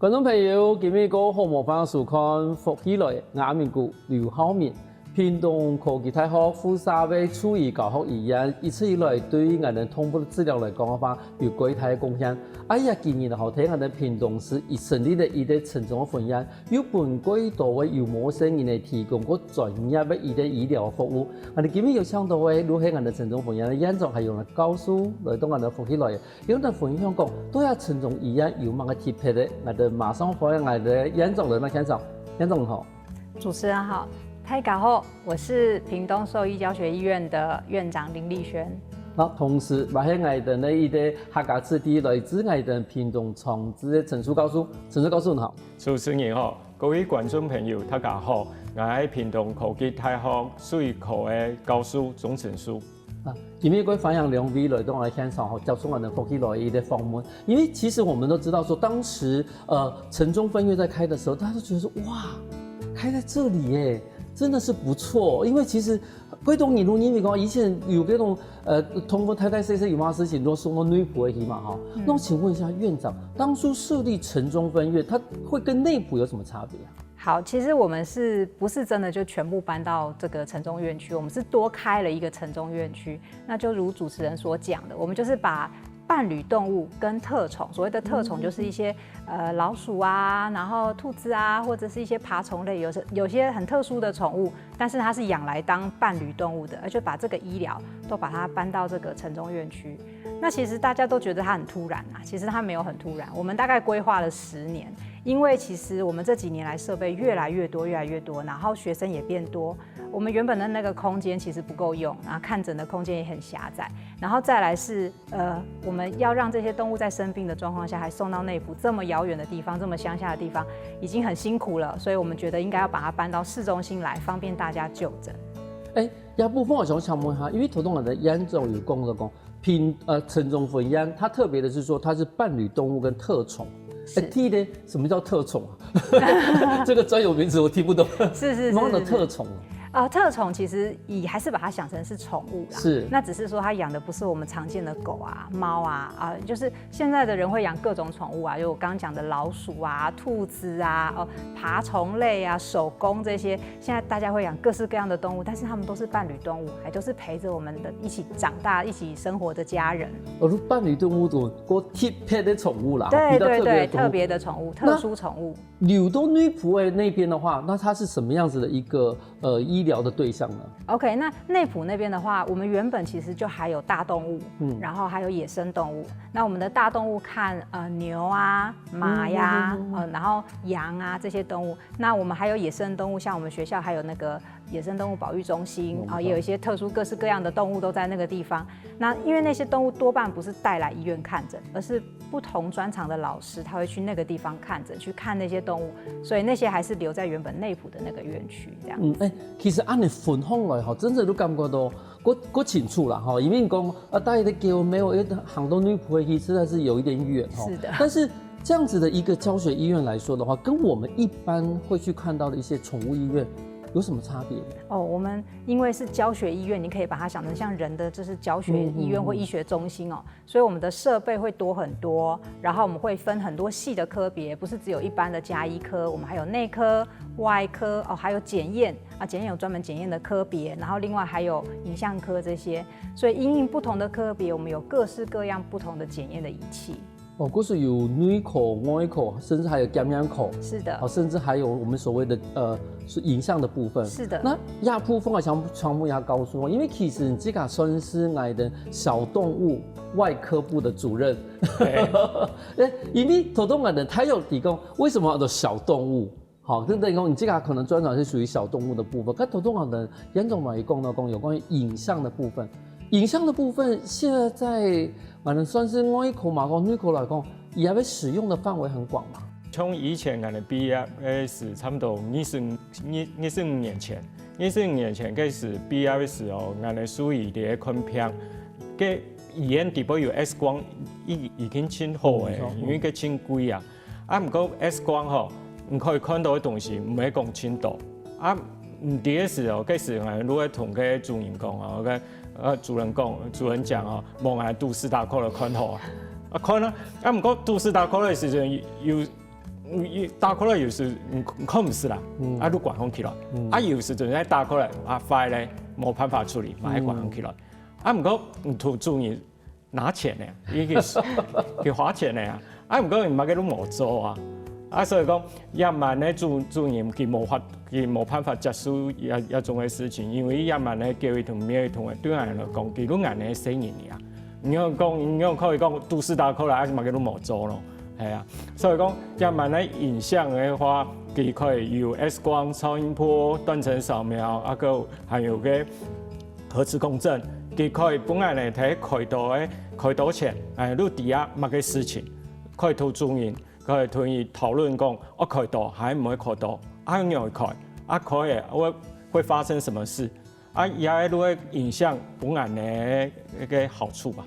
观众朋友，今日个好模范收看福起来雅面谷刘浩明，屏东科技大学附设的厨艺教学医院，一直以来对我们通报的治疗来讲的话，有巨大的贡献。也今年后睇我们屏东市一成立的一个成长的分院，有本贵多位有陌生人来提供个专业的一个医疗服务。我哋今日有想到嘅，如喺我哋成长分院嘅院长系用嚟教书来到我哋福起来，有人分享讲，对啊成长医院有乜嘅特别嘅，我哋马上欢迎我哋院长来到现场。院长好，主持人好，大家好，我是屏东兽医教学医院的院长林丽萱。那同时，我喺我哋呢一个客家子弟来自我哋屏东创治的陈叔教授，陈叔教授你好。主持人好，各位观众朋友大家好，我係屏東科技大學數學科的教授鍾成書。今天各位分享兩位來到我哋現場，接受我哋福起來一個訪問。因為其實我們都知道說，當時城中分院在開的時候，大家都覺得說，哇，開在這裡耶，真的是不錯。因為其實貴東年路因為講以前有嗰種通風太太細細有嘛事情都送到內埔去嘛哈。那我請問一下院長，當初設立城中分院，它會跟內埔有什麼差別啊？好，其实我们不是真的就全部搬到这个城中院区，我们是多开了一个城中院区。那就如主持人所讲的，我们就是把伴侣动物跟特宠，所谓的特宠就是一些老鼠啊，然后兔子啊，或者是一些爬虫类，有些很特殊的宠物，但是它是养来当伴侣动物的，而且把这个医疗都把它搬到这个城中院区。那其实大家都觉得它很突然啊，其实它没有很突然，我们大概规划了10年。因为其实我们这几年来设备越来越多，然后学生也变多，我们原本的那个空间其实不够用，然后看诊的空间也很狭窄，然后再来是我们要让这些动物在生病的状况下还送到内埔这么遥远的地方，这么乡下的地方，已经很辛苦了，所以我们觉得应该要把它搬到市中心来，方便大家就诊。有部分我想問下，因為頭先我哋院長有講城中分院，它特別的是說它是伴侶動物跟特寵。第一呢，什麼叫特寵啊？這個專有名詞我聽不懂。是什麼的特寵特寵其實還是把它想成是寵物啦，是，那只是說它養的不是我們常見的狗啊、貓啊，就是現在的人會養各種寵物啊，就我剛剛講的老鼠啊、兔子啊、爬蟲類啊、手工這些，現在大家會養各式各樣的動物，但是它們都是伴侶動物，還都是陪着我們的一起長大、一起生活的家人。伴侶動物就個特別的寵物啦，對，特別的寵物，特殊寵物。柳東內埔那邊的話，那它是什麼樣子的一個醫療的對象呢 ？OK， 那內埔那邊的話，我們原本其實就還有大動物，然後還有野生動物。那我們的大動物看牛啊、馬呀，然後羊啊這些動物。那我們還有野生動物，像我們學校還有那個野生動物保育中心，也有一些特殊各式各樣的動物都在那個地方。那因為那些動物多半不是帶來醫院看診，而是不同專長的老師，他會去那個地方看診，去看那些動物，所以那些還是留在原本內埔的那個院區這樣子。其實按你分享來吼，真正都感覺到嗰清楚啦吼，因為講大家的叫沒有行到內埔去，實在是有一點遠吼。是的。但是這樣子的一個教學醫院來說的話，跟我們一般會去看到的一些寵物醫院有什麼差別？我們因為是教學醫院，你可以把它想成像人的就是教學醫院或醫學中心所以我們的設備會多很多，然後我們會分很多細的科別，不是只有一般的家醫科，我們還有內科、外科還有檢驗檢驗有專門檢驗的科別，然後另外還有影像科這些，所以因應不同的科別，我們有各式各樣不同的檢驗的儀器。就是有內科、外科，甚至還有檢驗科。是的。甚至還有我們所謂的是影像的部分。是的。那亞部分我想問一下高叔，因為其實你這個算是我的小動物外科部的主任。因為頭先我的他有提供為什麼叫做小動物？好，就等於講你這個可能專長是屬於小動物的部分。但頭先我的嚴總嘛也講到有關於影像的部分。影像的部分，現在反正算是外科嘛，內科來講，也被使用的範圍很廣嘛。從以前我哋畢業是差不多25年前，25年前嗰時畢業嘅時候，我哋屬於啲看片，嘅醫院地部有 X 光已經清好嘅，因為佢清貴啊。唔過 X 光吼，唔可以看到嘅東西唔係講清楚。唔啲嘅時候，嗰時我哋會同佢主任講主任講望下杜斯達科嚟看好看啦。唔過杜斯達科嘅時陣打过来有时可唔是啦，啊，都管控起来，啊，有时阵咧打过来啊，坏咧冇办法处理，嘛还管控起来，啊，唔过土注意拿钱咧，伊去花钱咧啊，啊，唔过唔係佢都冇做啊，啊，所以講也萬咧主任佢冇辦法接受一種嘅事情，因為也萬咧教育同咩同嘅對人嚟講，佢都硬係死人呀，唔用可以講都市打過來，啊，唔係佢都冇做咯。係啊，所以講也萬咧影像嘅話，佢可以有 X 光、超音波、斷層掃描，啊個還有嘅核磁共振，佢可以本來咧睇開刀前，錄底下乜嘅事情，可以同主任可以同佢討論講，我開刀還唔可以開刀，啊樣會開，啊可以會發生什麼事，啊也錄影像本來咧一個好處吧。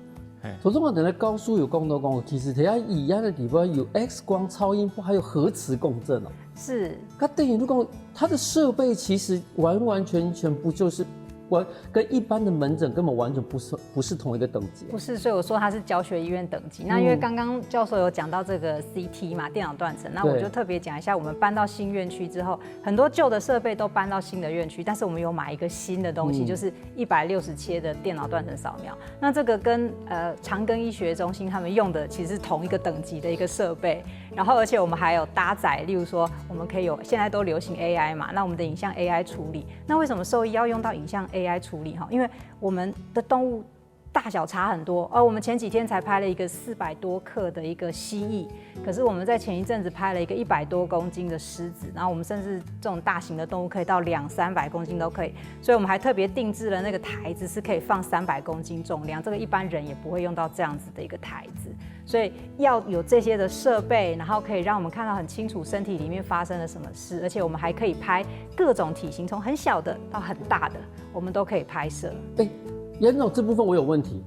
头先我哋咧高叔有講到講，其實睇下醫院的地方有 X 光、超音波，還有核磁共振哦。是。它等於講，它的設備其實完全不就是跟一般的門診根本完全不是同一個等級。不是，所以我說它是教學醫院等級。那因為剛剛教授有講到這個 CT 嘛，電腦斷層，那我就特別講一下，我們搬到新院區之後，很多舊的設備都搬到新的院區，但是我們有買一個新的東西，就是160切的電腦斷層掃描。那這個跟長庚醫學中心他們用的其實是同一個等級的一個設備，然後而且我們還有搭載，例如說我們可以有現在都流行 AI 嘛，那我們的影像 AI 處理，那為什麼獸醫要用到影像AI 處理？因為我們的動物大小差很多，我們前幾天才拍了一個400多克的一個蜥蜴，可是我們在前一陣子拍了一個100多公斤的獅子，然後我們甚至這種大型的動物可以到200-300公斤都可以，所以我們還特別定制了那個台子是可以放300公斤重量，這個一般人也不會用到這樣子的一個台子，所以要有這些的設備，然後可以讓我們看到很清楚身體裡面發生了什麼事，而且我們還可以拍各種體型，從很小的到很大的，我們都可以拍攝。嚴總，這部分我有問題，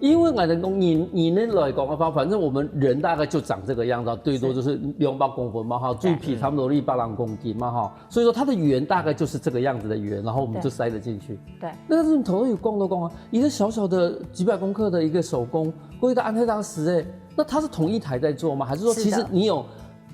因為我的你那來講的話，反正我們人大概就長這個樣子，最多就是200公分嘛，哈，最皮差不多100公斤嘛，哈，所以說它的圓大概就是這個樣子的圓，然後我們就塞得進去。對，那個是頭有講都講啊，一個小小的幾百公克的一個手工，或一個安泰達斯，那它是同一台在做嗎？還是說其實你有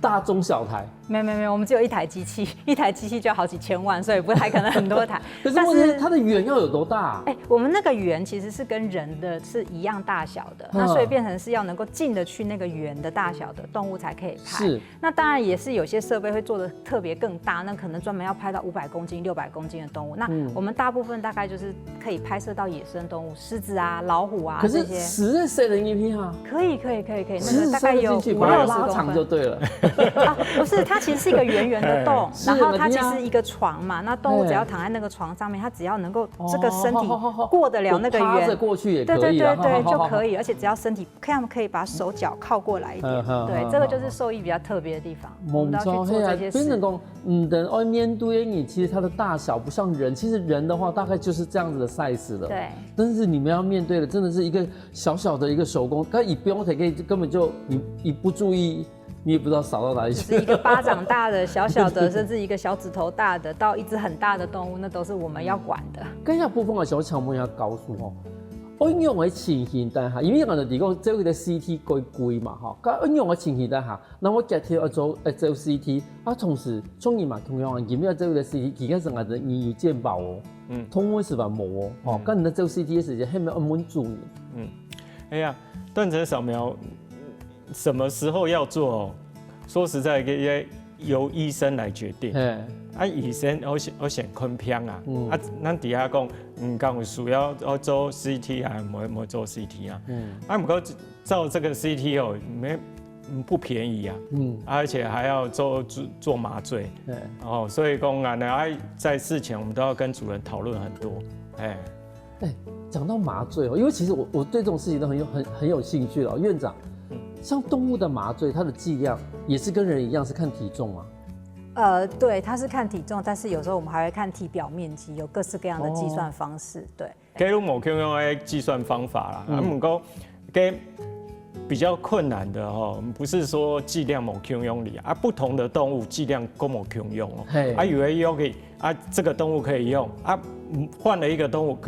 大中小台？沒有，我們只有一台機器，一台機器就要好幾千萬，所以不太可能很多台。可是問題它的圓要有多大啊？我們那個圓其實是跟人的是一樣大小的，那所以變成是要能夠進得去那個圓的大小的動物才可以拍。是。那當然也是有些設備會做得特別更大，那可能專門要拍到500公斤、600公斤的動物。那我們大部分大概就是可以拍攝到野生動物，獅子啊、老虎啊這些。可是10塞人一批啊？可以，那個大概有50-60公分就對了。不是，它其實是一個圓圓的洞，然後它其實是一個床嘛，那動物只要躺在那個床上面，它只要能夠這個身體過得了那個圓，趴着過去也可以，對就可以，而且只要身體可以把手腳靠過來一點，對，這個就是獸醫比較特別的地方，我們都要去做這些事。變成講，等面對你，其實它的大小不像人，其實人的話大概就是這樣子的 size 了，對。但是你們要面對的真的是一個小小的一個手工，它以不用可以根本就你不注意。你也不知道掃到哪裡去，就是一個巴掌大的、小小的，甚至一個小指頭大的，到一隻很大的動物，那都是我們要管的。跟下部分嘅小強問下高叔吼，應用嘅情形底下，因為我哋提講做個 CT 貴嘛吼，咁應用嘅情形底下，那我隔天要做CT，啊，同時中醫嘛同樣，而家做個 CT，而家成日醫醫健保哦，通會是話冇哦，哦，咁你做 CT 嘅時間係咪按滿注意？哎呀，斷層掃描。什麼時候要做？說實在嘅，由醫生來決定。醫生我選看片啊。咱底下講，講有需要做 CT 啊，冇做 CT 啊。不過照這個 CT 哦，不便宜啊。而且還要做麻醉。所以講啊，在事前我們都要跟主任討論很多。講到麻醉哦，因為其實我對這種事情都很有興趣了，院長。像動物的麻醉，它的劑量也是跟人一樣，是看體重嗎？對，它是看體重，但是有時候我們還會看體表面積，有各式各樣的計算方式。對，佢都冇用嘅計算方法啦。不過，佢比較困難的哦，不是說劑量冇用哩啊，不同的動物劑量都冇用哦。啊，以為用可以啊，這個動物可以用啊，換了一個動物，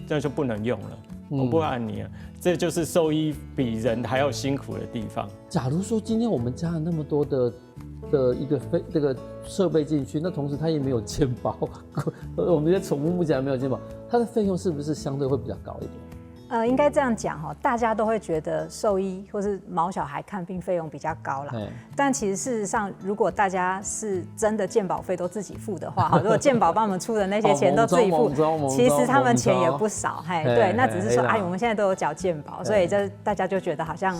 那就不能用了。我不按你啊，這就是獸醫比人還要辛苦的地方。假如說今天我們加了那麼多的的一个这个设备进去，那同时它也没有健保，我们这些宠物目前还没有健保，它的费用是不是相对会比较高一点？应该这样讲哈，大家都会觉得兽医或是毛小孩看病费用比较高啦。但其实事实上，如果大家是真的健保费都自己付的话，如果健保帮我们出的那些钱都自己付，其实他们钱也不少。对，那只是说，我们现在都有缴健保，所以大家就觉得好像，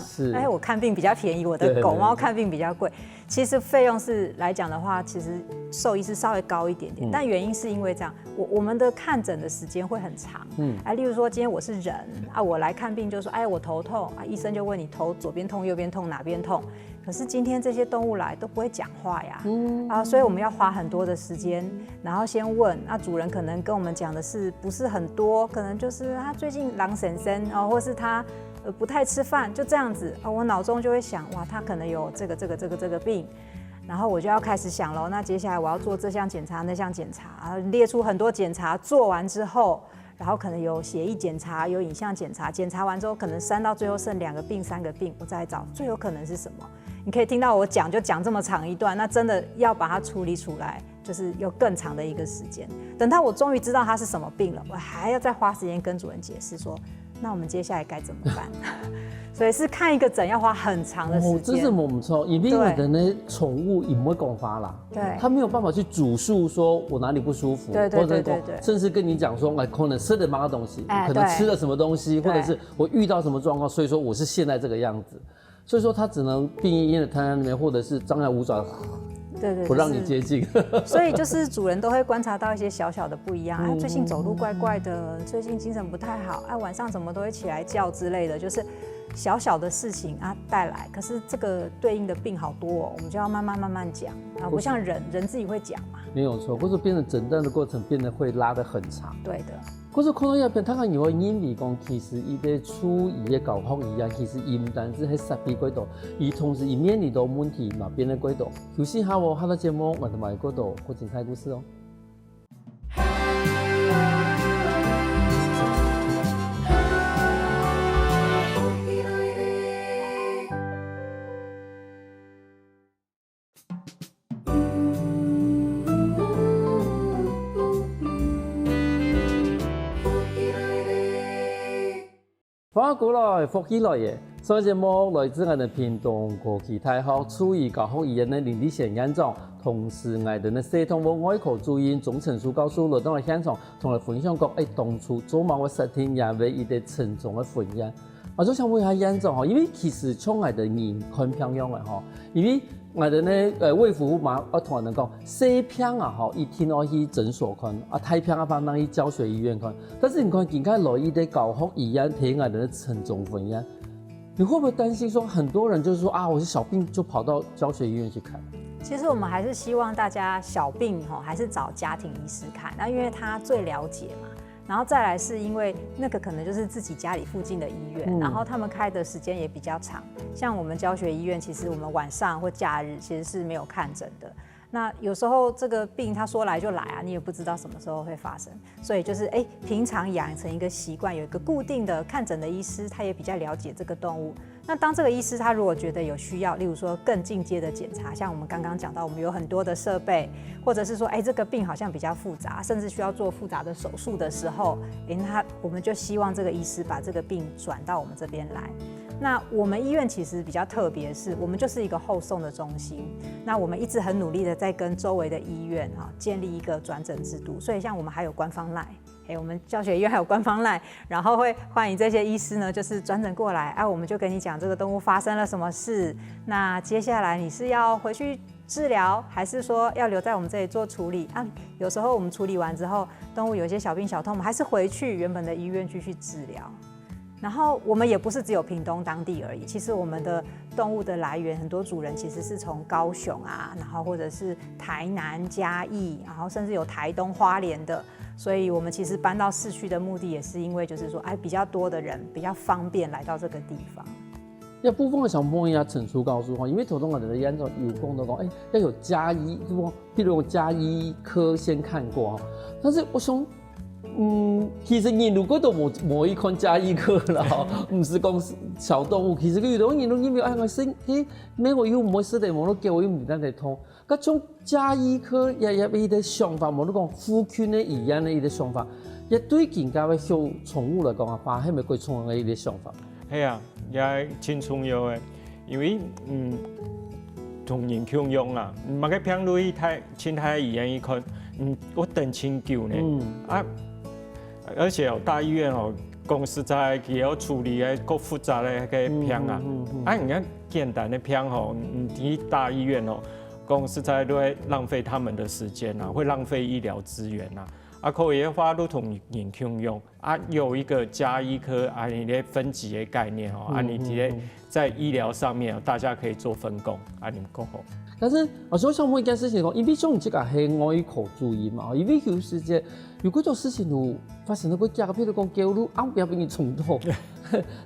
我看病比较便宜，我的狗猫看病比较贵。其实费用是来讲的话，其实兽医是稍微高一点点，但原因是因为这样，我们的看诊的时间会很长。例如说今天我是人我来看病就说，我头痛医生就问你头左边痛、右边痛、哪边痛。可是今天这些动物来都不会讲话呀，所以我们要花很多的时间，然后先问，主人可能跟我们讲的是不是很多，可能就是他最近狼神神或是他不太吃饭，就这样子我脑中就会想，哇，他可能有这个病，然后我就要开始想了，那接下来我要做这项检查那项检查，列出很多检查，做完之后，然后可能有血液检查，有影像检查，检查完之后可能删到最后剩2个病、3个病，我再来找最有可能是什么。你可以听到我讲就讲这么长一段，那真的要把它处理出来，就是有更长的一个时间。等到我终于知道它是什么病了，我还要再花时间跟主人解释说，那我们接下来该怎么办？所以是看一个诊要花很长的时间。这是我们说，因为我的那宠物也不会讲法啦，对，它没有办法去主诉说我哪里不舒服，对，甚至跟你讲说，可能吃了什么东西，可能吃了什么东西，或者是我遇到什么状况，所以说我是现在这个样子。所以说他只能病恹恹的瘫在那边，或者是张牙舞爪，对，不让你接近。所以就是主人都会观察到一些小小的不一样，最近走路怪怪的，最近精神不太好，晚上怎么都会起来叫之类的，就是小小的事情带来。可是这个对应的病好多我们就要慢慢讲不像人自己会讲嘛。没有错，或者变成诊断的过程变得会拉得很长。对的。可是看到影片，他看有因为讲，其实伊在处伊的教学一样，其实伊唔单止喺设备嗰度，伊同时伊面临到问题嘛，变喺嗰度。休息下我，下個節目我哋埋嗰度好精彩故事哦。翻過來福起來嘅，所以節目來自我哋屏東國際大學處理教學院嘅林立賢院長，同時我哋嘅系統部外科主任鍾成書教授來到嚟現場，同嚟分享講當初做某個實驗也為一啲沉重嘅分享。我就想問下院長因為其實從我哋人看平樣嘅因為我哋呢衛福部嘛，我同人講細片一天我去診所看，太片放當去教學醫院看。但是你看今天來一啲教學醫院睇我哋的沉重分享，你會不會擔心說很多人就是說我是小病就跑到教學醫院去看？其實我們還是希望大家小病還是找家庭醫師看，因為他最了解嘛。然後再來是因為那個可能就是自己家裡附近的醫院，然後他們開的時間也比較長。像我們教學醫院，其實我們晚上或假日其實是沒有看診的。那有時候這個病他說來就來你也不知道什麼時候會發生。所以就是平常養成一個習慣，有一個固定的看診的醫師，他也比較了解這個動物。那當這個醫師他如果覺得有需要，例如說更進階的檢查，像我們剛剛講到，我們有很多的設備，或者是說，這個病好像比較複雜，甚至需要做複雜的手術的時候，我們就希望這個醫師把這個病轉到我們這邊來。那我們醫院其實比較特別是，我們就是一個後送的中心。那我們一直很努力的在跟周圍的醫院建立一個轉診制度，所以像我們還有官方 LINE。我們教學醫院還有官方 LINE， 然後會歡迎這些醫師呢，就是轉診過來，我們就跟你講這個動物發生了什麼事，那接下來你是要回去治療，還是說要留在我們這裡做處理有時候我們處理完之後，動物有些小病小痛，我們還是回去原本的醫院繼續治療。然後我們也不是只有屏東當地而已，其實我們的動物的來源，很多主人其實是從高雄然後或者是台南嘉義，然後甚至有台東花蓮的。所以我們其實搬到市區的目的也是因為就是說比較多的人比較方便來到這個地方。有部分的小朋友陳述告訴因為頭先我哋嘅院長有講到講要有家醫，譬如家醫科先看過但是我想其实人如果都无去看加医科啦，唔是讲小动物，其实佢遇到人都因为哎我身体咩我又唔会死的，我都叫我又唔得嚟痛。嗰種加醫科也伊啲想法，我都講夫犬嘅醫院嘅伊啲想法，亦對人家嘅小寵物嚟講啊，發係咪幾重要嘅伊啲想法？係啊，也真重要嘅，因為同人共用啊，唔係嘅平率太太醫院一看，我等清久呢，而且大醫院哦，講實在佢要處理嘅夠複雜嘅個病啊，人家簡單嘅病吼，喺大醫院哦。講實在都會浪費他們的時間啊，會浪費醫療資源啊。可以話都同人共用啊，有一個家醫科啊，你的分級的概念哦，你在醫療上面大家可以做分工啊，你們講好。但是我想問一件事情講，因為像這個係外口注意嘛，因為有時間如果做事情有發生到個假，譬如講叫你不要俾你衝動，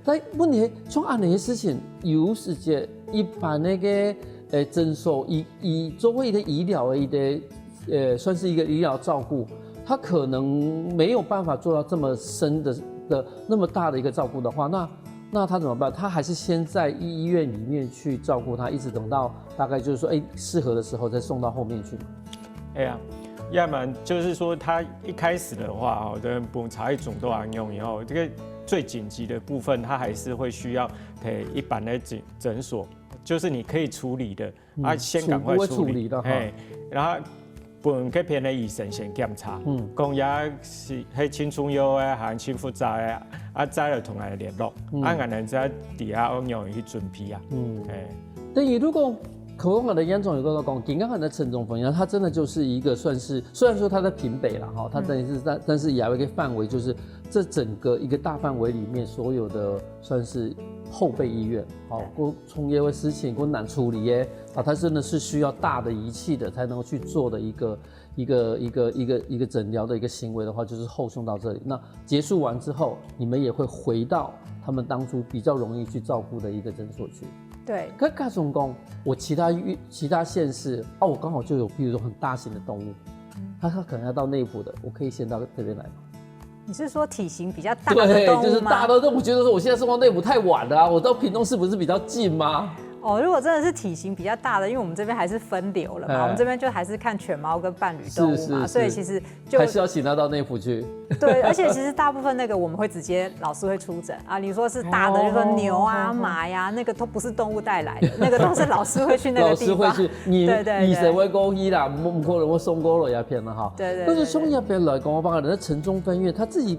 但問題像安尼嘅事情，有時間一般那個。診所以作為一個醫療的算是一個醫療照顧，他可能沒有辦法做到這麼深的那麼大的一個照顧的話，那他怎麼辦？他還是先在醫院裡面去照顧他，一直等到大概就是說，適合的時候再送到後面去。要麼就是說，他一開始的話，本茶葉種都安用以後，這個最緊急的部分，他還是會需要一般的診所。就是你可以處理的，先趕快處理，然後本嗰邊的醫生先檢查，講也是係清楚有嘅，還清複雜嘅，再來同佢聯絡，我哋在底下我用去準備啊。等於如果可能的嚴重有個講，剛剛的陳總分享，它真的就是一個算是，雖然說它在平北啦，哈，它等於是但是也有一個範圍，就是這整個一個大範圍裡面所有的算是。後備醫院，好，過從業的事情過難處理耶，它真的是需要大的儀器的才能夠去做的一個診療的一個行為的話，就是後送到這裡。那結束完之後，你們也會回到他們當初比較容易去照顧的一個診所去。對。可告訴我，我其他縣市我剛好就有，比如說很大型的動物，它可能要到內埔的，我可以先到這邊來嗎？你是說體型比較大的動物嗎？對，就是大的動物。我覺得說我現在送到內埔太晚了啊，我到屏東市不是比較近嗎？哦，如果真的是體型比較大的，因為我們這邊還是分流了嘛，我們這邊就還是看犬貓跟伴侶動物嘛，所以其實就還是要請他到內埔去。對，而且其實大部分那個我們會直接老師會出診啊。你說是大的，就說牛啊、馬呀，那個都不是動物帶來的，那個都是老師會去那個地方。老師會去，醫生會講醫啦，唔可能我送過了也騙了哈。對。但是從那邊來講，我幫人的陳中分院他自己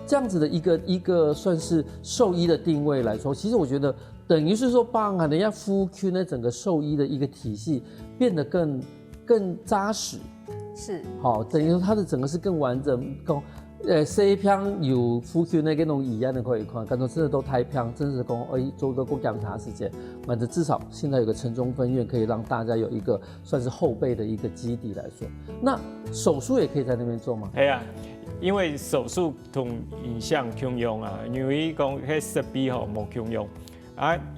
這樣子的一個算是獸醫的定位來說，其實我覺得。等於是說，幫人家夫區呢整個獸醫的一個體系變得更紮實，是，好，等於說它的整個是更完整。西邊有夫區呢，跟種醫院的可以看，感覺真的都太平，真是講做個檢查時間，反正至少現在有個城中分院可以讓大家有一個算是後備的一個基地來說。那手術也可以在那邊做嗎？係啊，因為手術同影像共用啊，因為講迄設備吼冇共用。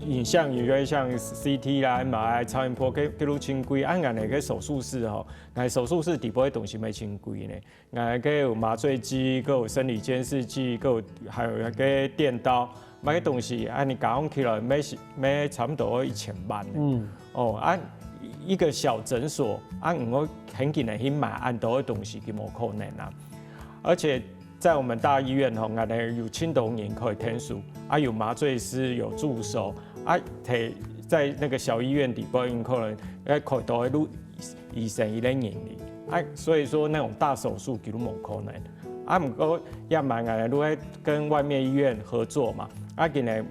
影像有個像 CT 啦、MRI、超音波，佢都清貴。按人哋個手術室吼，但係手術室底部嘅東西咪清貴呢。按佢有麻醉機，佢有生理監視器，佢有還有個電刀，買個東西按你講起來，每差不多1000萬。一個小診所，我很緊嚟去買按到嘅東西，佢冇可能啊，而且。在我們大醫院吼，我哋有青銅人可以填數，有麻醉師，有助手，在那個小醫院底部，可能開刀的醫生伊咧認你，所以說那種大手術佢都冇可能。不過要買我哋都會跟外面醫院合作嘛，佢哋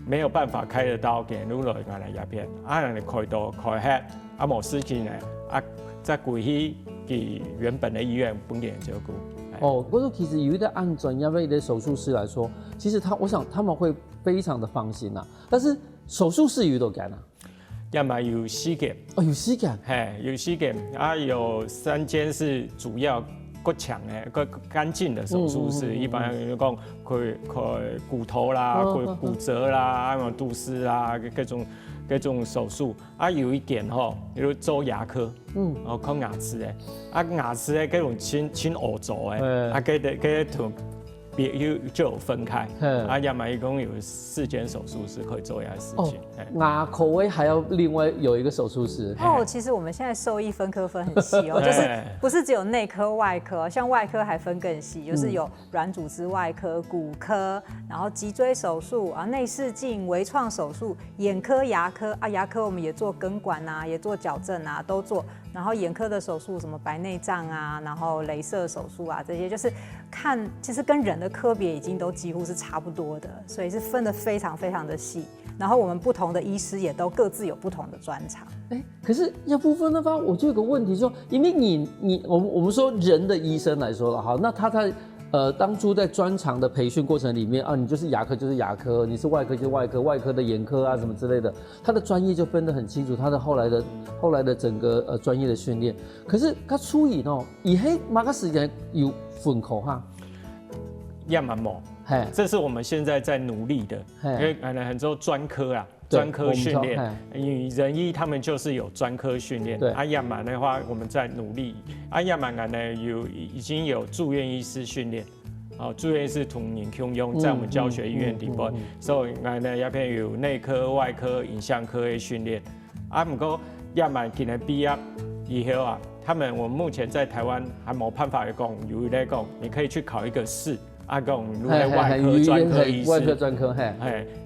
沒有辦法開得到，佢哋都來我哋入邊，人哋開刀開hết，冇事情咧，再歸去給原本的醫院本地人照顧。不過其實有一個按專業的手術室來說，其實我想他們會非常的放心啦。但是手術室有多間啊？要麼有4間。有4間。有4間，有3間是主要骨強的、乾淨的手術室，一般就講佢骨頭啦、骨折啦、杜絲啦，各種。这种手术啊，有一点吼，比如做牙科，看牙齿的，啊牙齿的这种清黑浊的，啊给同就有分开，啊亚马一共有4间手术室可以做牙的事情。牙口味还要另外有一个手术室。其实我们现在兽医分科分很细哦，就是不是只有内科、外科，像外科还分更细，就是有软组织外科、骨科，然后脊椎手术啊、内视镜、微创手术、眼科、牙科啊，牙科我们也做根管啊，也做矫正啊，都做。然后眼科的手术，什么白内障啊，然后雷射手术啊，这些就是看，其实跟人的科别已经都几乎是差不多的，所以是分得非常非常的细。然后我们不同的医师也都各自有不同的专长。可是要不分的话，我就有个问题说，因为我们说人的医生来说了，好，那他在当初在专长的培训过程里面啊，你就是牙科就是牙科，你是外科就是外科，外科的眼科啊什么之类的，他的专业就分得很清楚，他的后来的整个专业的训练。可是他出院哦，以后马个时间有分口哈，也蛮猛，这是我们现在在努力的，因为很多专科啊。专科训练，人医他们就是有专科训练。对，亚马的话，我们在努力。亚马呢已经有住院医师训练，住院医师同仁共用在我们教学医院里边，所以呢也偏有内科、外科、影像科的训练。不过亚马今年毕业以后啊，我们目前在台湾还没办法讲，有在讲，你可以去考一个试。讲如果外科专科医师，外科专科，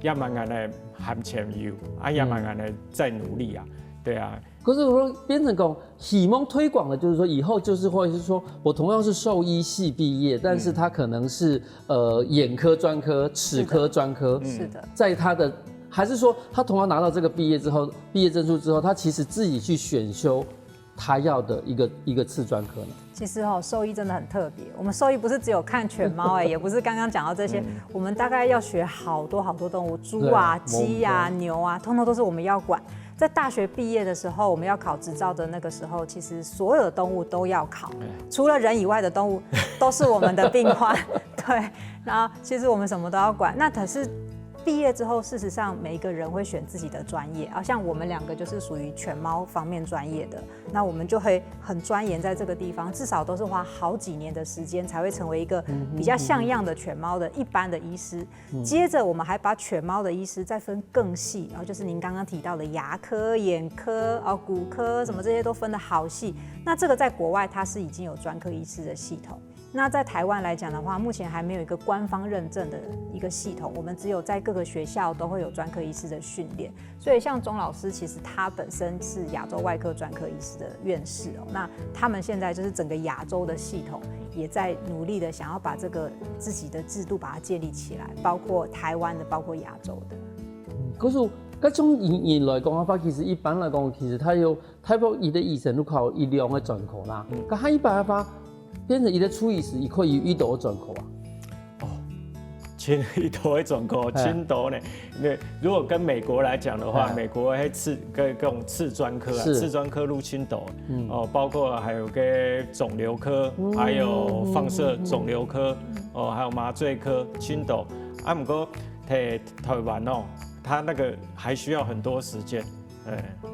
亚马呢含前有，亚马呢在努力啊，对啊。可是我说变成讲希望推广的，就是说以后就是或者是说我同样是兽医系毕业，但是他可能是眼科专科、齿科专科，是的，在他的还是说他同样拿到这个毕业证书之后，他其实自己去选修他要的一个次专科呢？其实兽医真的很特别。我们兽医不是只有看犬猫也不是刚刚讲到这些，我们大概要学好多好多动物，猪啊、鸡啊、牛啊，通通都是我们要管。在大学毕业的时候，我们要考执照的那个时候，其实所有的动物都要考，除了人以外的动物都是我们的病患。对，然后其实我们什么都要管。那可是毕业之后，事实上每一个人会选自己的专业，像我们2个就是属于犬猫方面专业的，那我们就会很钻研在这个地方，至少都是花好几年的时间才会成为一个比较像样的犬猫的一般的医师。接着我们还把犬猫的医师再分更细，然后就是您刚刚提到的牙科、眼科、骨科什么这些都分得好细。那这个在国外它是已经有专科医师的系统。那在台湾来讲的话，目前还没有一个官方认证的一个系统，我们只有在各个学校都会有专科医师的训练。所以像钟老师，其实他本身是亚洲外科专科医师的院士那他们现在就是整个亚洲的系统也在努力的想要把这个自己的制度把它建立起来，包括台湾的，包括亚洲的。可是嗰種人來講嘅話，其實一般來講，其實他有泰國伊的醫生都考醫療嘅專科啦。咁他一般嘅話，變成伊的處理時，伊可以遇到專科啊。遇到的專科，真多呢。如果跟美國來講的話，美國係各種次專科啊，次專科入侵多。包括還有個腫瘤科，還有放射腫瘤科，還有麻醉科，真多。不過台灣他那個還需要很多時間。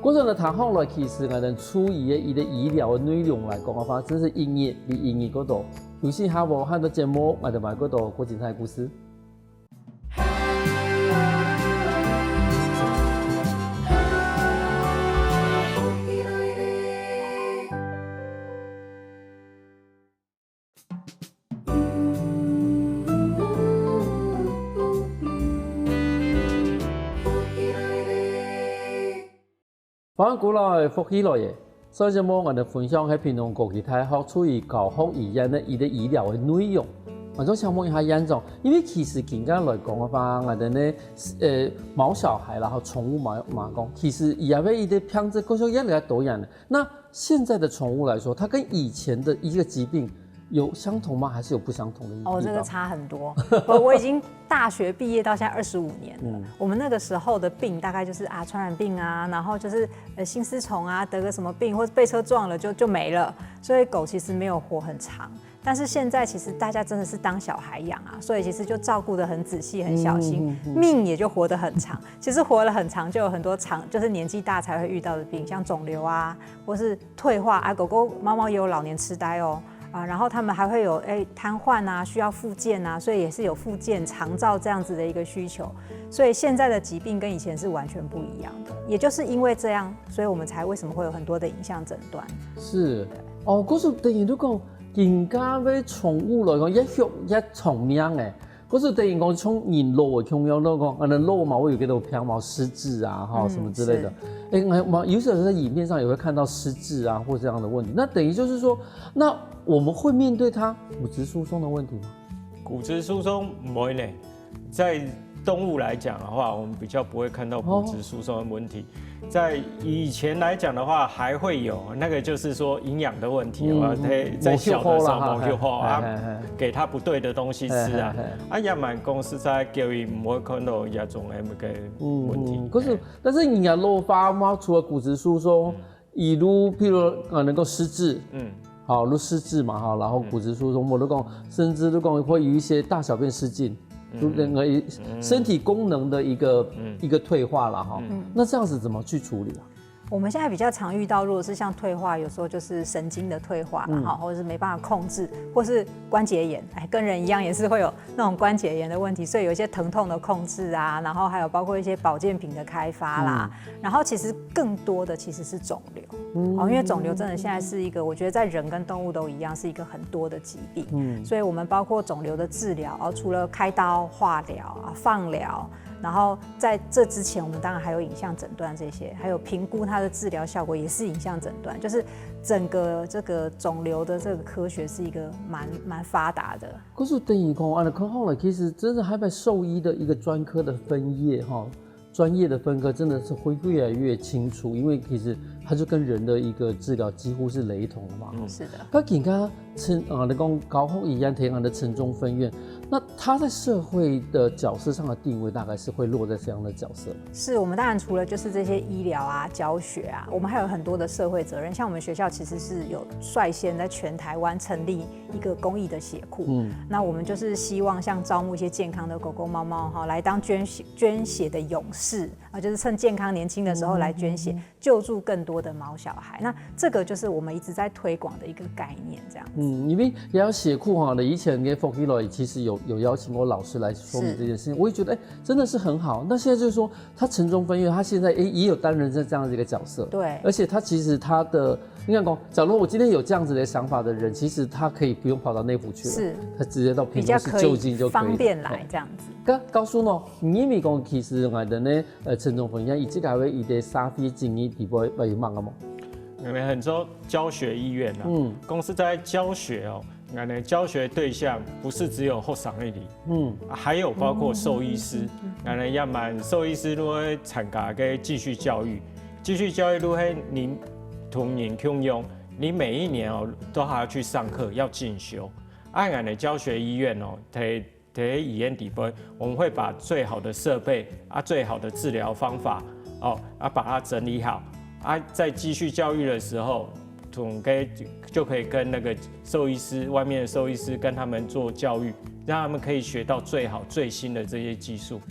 嗰陣嚟談後來，其實我哋處理伊的醫療嘅內容嚟講嘅話，真是營業嗰度，有時下無很多節目，我哋買嗰度好精彩故事。反古來福起來嘅，所以就我哋分享喺屏東國際大學處於教學醫院咧，伊嘅醫療嘅內容，我都想問一下院長，因為其實簡單來講嘅話，我哋咧毛小孩然後寵物嘛講，其實也為伊的品質各種越來越多樣的。那現在的寵物來說，它跟以前的一個疾病有相同嗎？還是有不相同的地方？這個差很多。我已經大學畢業到現在25年了。我們那個時候的病大概就是傳染病啊，然後就是心絲蟲啊，得個什麼病或者被車撞了就沒了。所以狗其實沒有活很長。但是现在其实大家真的是当小孩养啊，所以其实就照顾得很仔细、很小心，命也就活得很长。其实活了很长，就有很多就是年纪大才会遇到的病，像肿瘤啊，或是退化啊，狗狗、猫猫也有老年痴呆哦。然后他们还会有瘫痪啊，需要复健啊，所以也是有复健、长照这样子的一个需求。所以现在的疾病跟以前是完全不一样的，也就是因为这样，所以我们才为什么会有很多的影像诊断。是哦，可是等于如果人家要宠物来讲，一育一重命诶。可是等于讲从人肉的中央那讲，肉嘛会有几多偏毛失智啊，什么之类的。有时候在影片上也会看到失智啊或这样的问题。那等于就是说，那我们会面对它骨质疏松的问题吗？骨质疏松不会呢，在动物来讲的话，我们比较不会看到骨质疏松的问题。在以前来讲的话，还会有那个就是说营养的问题，在小的时候没吸收啊，给它不对的东西吃啊，也蛮公司在叫伊唔会看到这种个问题。可是，但是营养漏发嘛，除了骨质疏松，譬如能够失智，好，如失智嘛哈，然后骨质疏松，我都讲，甚至都讲会有一些大小便失禁。任何身体功能的一个退化了哈，那这样子怎么去处理啊？我们现在比较常遇到，如果是像退化，有时候就是神经的退化嘛，或者是没办法控制，或是关节炎，跟人一样也是会有那种关节炎的问题，所以有一些疼痛的控制啊，然后还有包括一些保健品的开发啦，然后其实更多的其实是肿瘤，因为肿瘤真的现在是一个，我觉得在人跟动物都一样，是一个很多的疾病，所以我们包括肿瘤的治疗，除了开刀、化疗、放疗。然后在这之前，我们当然还有影像诊断这些，还有评估它的治疗效果，也是影像诊断。就是整个这个肿瘤的这个科学是一个蛮发达的。可是等于讲，看后来其实真的还被兽医的一个专科的分业哈，专业的分科真的是会越来越清楚，因为其实它就跟人的一个治疗几乎是雷同的嘛。是的。那你刚你讲高雄宜安天安的城中分院，那他在社会的角色上的定位大概是会落在这样的角色？是我们当然除了就是这些医疗啊、教学啊，我们还有很多的社会责任。像我们学校其实是有率先在全台湾成立一个公益的血库，那我们就是希望像招募一些健康的狗狗、猫猫哈，来当捐血的勇士啊，就是趁健康年轻的时候来捐血，救助更多的毛小孩。那这个就是我们一直在推广的一个概念，这样子。因为也要血库哈的，以前跟 Fokilo 其实有邀请过老师来说明这件事情，我也觉得真的是很好。那现在就是说，他城中分院，他现在也有担任这样的一个角色，对，而且他其实他的，你看讲，假如我今天有这样子的想法的人，其实他可以不用跑到内湖去了，是，他直接到屏东市就近就可以方便来这样子。告诉我，你咪讲其实我们呢，城中分院以这个为伊的沙飞经营地位为忙个么？我们很多教学医院啊，公司在教学哦。教学对象不是只有学生而已，还有包括兽医师，要蛮兽医师都会参加个继续教育都会你同年共用，你每一年都还要去上课，要进修。按的教学医院在医院底部，我们会把最好的设备最好的治疗方法把它整理好在继续教育的时候。就可以跟那个兽医师，外面的兽医师跟他们做教育，让他们可以学到最好最新的这些技术。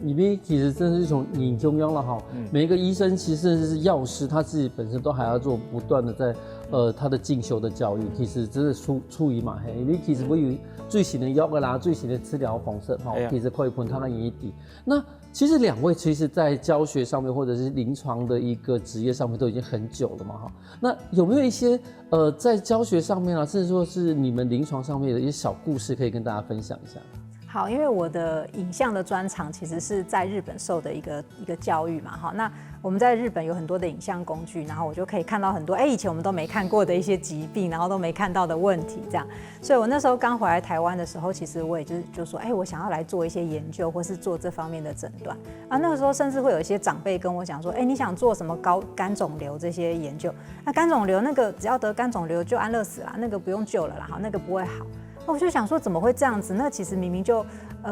里面其实真的是从你中央了哈，每一个医生其实甚至是药师，他自己本身都还要做不断的在他的进修的教育，其实真的出于嘛嘿，因为其实会有最新的药啦、最新的治疗方式哈，其实可以喷他的眼底。那其实两位其实在教学上面或者是临床的一个职业上面都已经很久了嘛哈。那有没有一些在教学上面啊，甚至说是你们临床上面的一些小故事可以跟大家分享一下？好，因为我的影像的专长其实是在日本受的一个教育嘛，哈，那我们在日本有很多的影像工具，然后我就可以看到很多以前我们都没看过的一些疾病，然后都没看到的问题，这样，所以我那时候刚回来台湾的时候，其实我也就说，我想要来做一些研究，或是做这方面的诊断啊。那个时候甚至会有一些长辈跟我讲说，你想做什么肝肿瘤这些研究？那肝肿瘤那个只要得肝肿瘤就安乐死啦，那个不用救了啦，哈，那个不会好。我就想说怎么会这样子？那其实明明就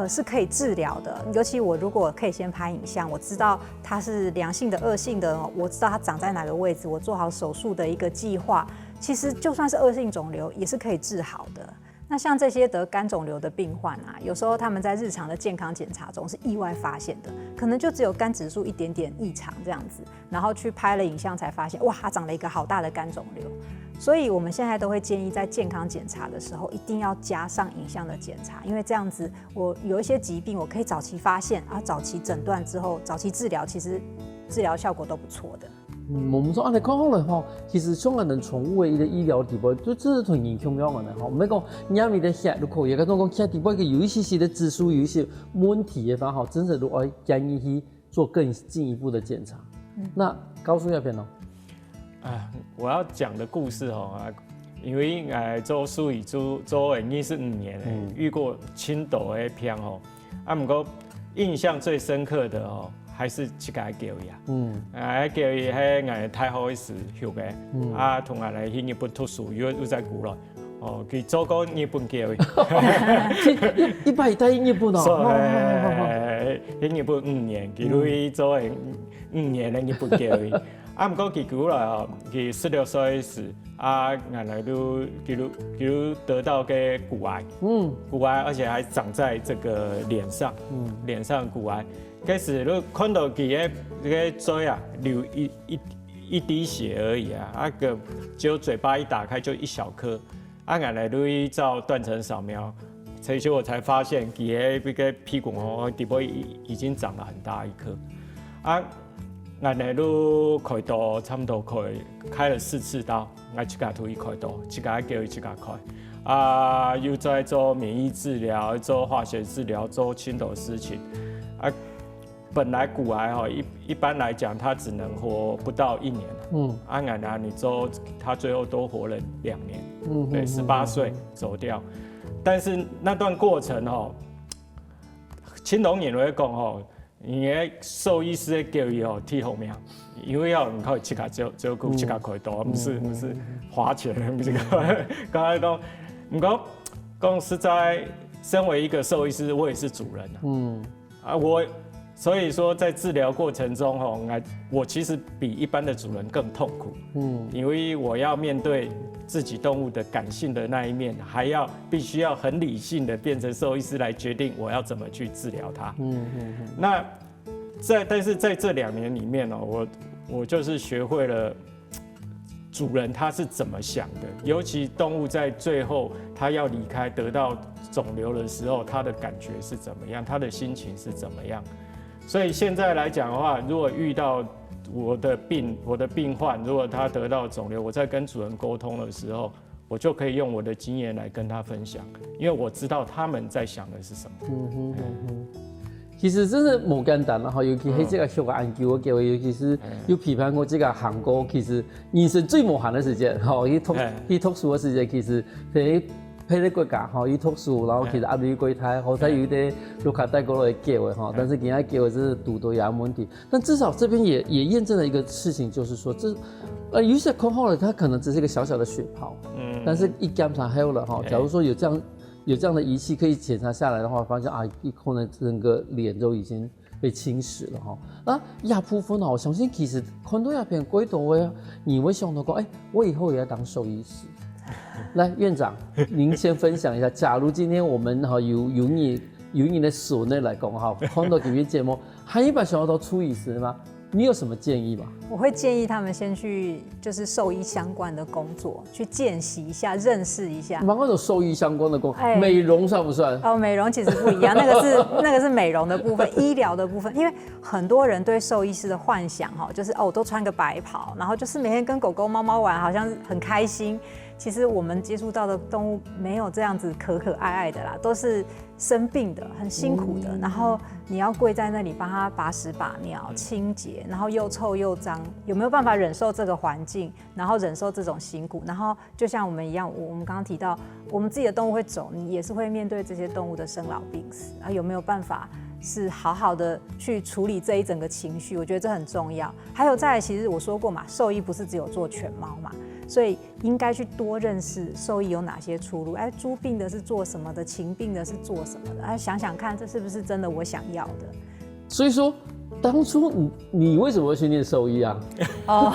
是可以治疗的。尤其我如果可以先拍影像，我知道它是良性的、恶性的，我知道它长在哪个位置，我做好手术的一个计划。其实就算是恶性肿瘤，也是可以治好的。那像这些得肝肿瘤的病患啊，有时候他们在日常的健康检查中是意外发现的，可能就只有肝指数一点点异常这样子，然后去拍了影像才发现，哇，它长了一个好大的肝肿瘤。所以我们现在都会建议在健康检查的时候，一定要加上影像的检查，因为这样子我有一些疾病，我可以早期发现，早期诊断之后，早期治疗，其实治疗效果都不错的。我们说按你看好了吼，其实像我们宠物的一个医疗地步，就这是很影响了我们吼。唔係講啱咪的血，如果有嗰種講血地步，有一些的指數有一些問題的話，好，真的如果建議去做更進一步的檢查。那高叔要邊咯？我要讲的故事因为做术语做了25年遇过青豆的片不过印象最深刻的还是这个教育教育喺太好时学的，同来去日本读书又在国内。佢做过日本教育，一百代日本喺日本5年，佢去做5年的日本教育。不过佢过来佢16岁时，原来佢得到个骨癌，骨癌而且还长在这个脸上，脸上骨癌。开始你看到佢嘅嘴流一滴血而已个只有嘴巴一打开就一小颗。原来你照断层扫描，所以我才发现佢嘅屁股底部已经长了很大一颗。原来你开刀差不多开了4次刀，一家推开刀，一家叫一家开。又在做免疫治疗，做化学治疗，做青头事情。本来骨癌一般来讲，它只能活不到1年。原来你做，他最后都活了2年。对，18岁走掉。但是那段过程青龙眼会讲因为兽医师的教育替后面，因为要你靠去卡照顾去卡开刀，不是花钱，不是刚才讲，不过讲实在，身为一个兽医师，我也是主人所以说在治疗过程中我其实比一般的主人更痛苦。因为我要面对自己动物的感性的那一面，还必须要很理性的变成兽医师来决定我要怎么去治疗它。那但是在这2年里面我就是学会了主人他是怎么想的，尤其动物在最后他要离开得到肿瘤的时候，他的感觉是怎么样，他的心情是怎么样。所以现在来讲的话，如果遇到我的病患，如果他得到肿瘤，我在跟主人沟通的时候，我就可以用我的经验来跟他分享，因为我知道他们在想的是什么。其实真是冇简单啦，尤其喺这个学个研究嘅，尤其是有批判过这个韩国，其实人生最无限的时间，去读书的时间，其实喺啲國家去讀書，然後其實壓力過大，好彩有啲陸卡帶過來教的但是人家教的是讀到有問題。但至少這邊也驗證了一個事情，就是說有些口號了，它可能只是一個小小的血泡，但是一檢查後了假如說有這樣的儀器可以檢查下來的話，發現可能整個臉都已經被侵蝕了亞部分我相信其實看到亞片幾多的，你會想到講，我以後也要當獸醫師。来，院长，您先分享一下。假如今天我们由你的所内来讲看到这边节目，还一般想要到出医师吗？你有什么建议吗？我会建议他们先去就是兽医相关的工作，去见习一下，认识一下。那种兽医相关的工，美容算不算？美容其实不一样，那个是美容的部分，医疗的部分。因为很多人对兽医师的幻想就是我都穿个白袍，然后就是每天跟狗狗、猫猫玩，好像很开心。其实我们接触到的动物没有这样子可爱爱的啦，都是生病的、很辛苦的。然后你要跪在那里帮它把屎把尿、清洁，然后又臭又脏，有没有办法忍受这个环境？然后忍受这种辛苦？然后就像我们一样，我们刚刚提到，我们自己的动物会走，你也是会面对这些动物的生老病死有没有办法是好好的去处理这一整个情绪，我觉得这很重要。还有再来，其实我说过嘛，兽医不是只有做犬猫嘛，所以应该去多认识兽医有哪些出路。哎，猪病的是做什么的，禽病的是做什么的？哎，想想看，这是不是真的我想要的？所以说，当初你为什么会去念兽医啊？哦，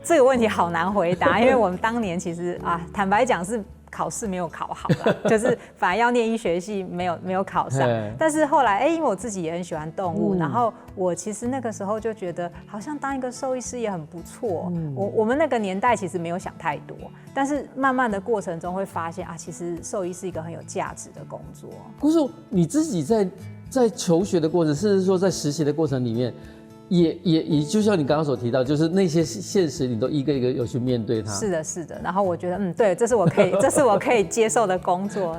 这个问题好难回答，因为我们当年其实坦白讲是考试没有考好啦，就是反而要念医学系没有考上。但是后来，因为我自己也很喜欢动物，然后我其实那个时候就觉得，好像当一个兽医师也很不错。我们那个年代其实没有想太多，但是慢慢的过程中会发现其实兽医是一个很有价值的工作。可是你自己在求学的过程，甚至说在实习的过程里面，也就像你刚刚所提到，就是那些现实你都一个一个有去面对它。是的，是的。然后我觉得，对，这是我可以接受的工作。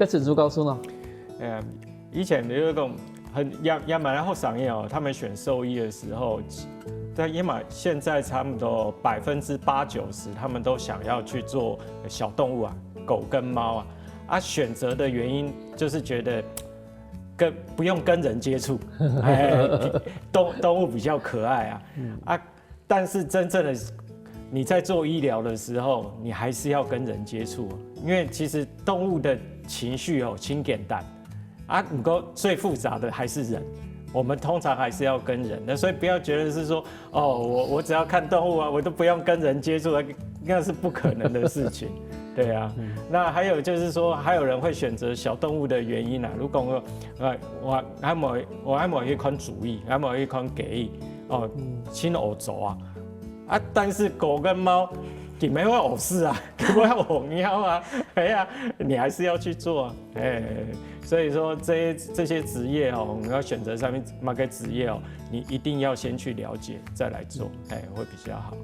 那陈叔告诉呢？以前有一种也蛮好商业哦，他们选兽医的时候，但也蛮现在差不多80%-90%，他们都想要去做小动物啊，狗跟猫选择的原因就是觉得。不用跟人接触，动物比较可爱但是真正的你在做医疗的时候，你还是要跟人接触，因为其实动物的情绪轻简单不过最复杂的还是人，我们通常还是要跟人的，所以不要觉得是说我只要看动物我都不用跟人接触，那是不可能的事情。对啊，那还有就是说，还有人会选择小动物的原因如果我还没一款主意，还没一款建议亲欧洲但是狗跟猫你没法偶事你没法偶喵你还是要去做所以说这些职业你要选择上面哪个职业你一定要先去了解再来做会比较好。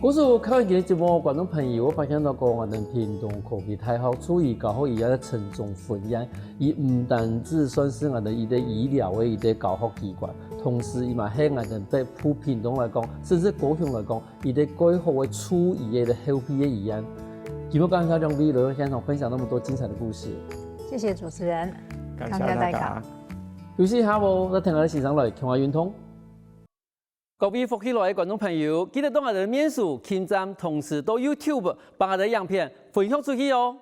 可是我看今日节目观众朋友，我发现到讲我们屏东科技大学处理教学伊在沉重分野，伊唔单止算是我们伊的医疗的伊的教学机关，同时伊嘛喺我们对普屏东来讲，甚至高雄来讲，伊的改好的处理的后批的医院。今日感谢两位来现场分享那么多精彩的故事。谢谢主持人，感谢大家。休息下无，咱听下时常来听下运通。各位福起來嘅觀眾朋友，記得當我哋嘅面書、網站，同時到 YouTube 把我哋嘅影片分享出去哦。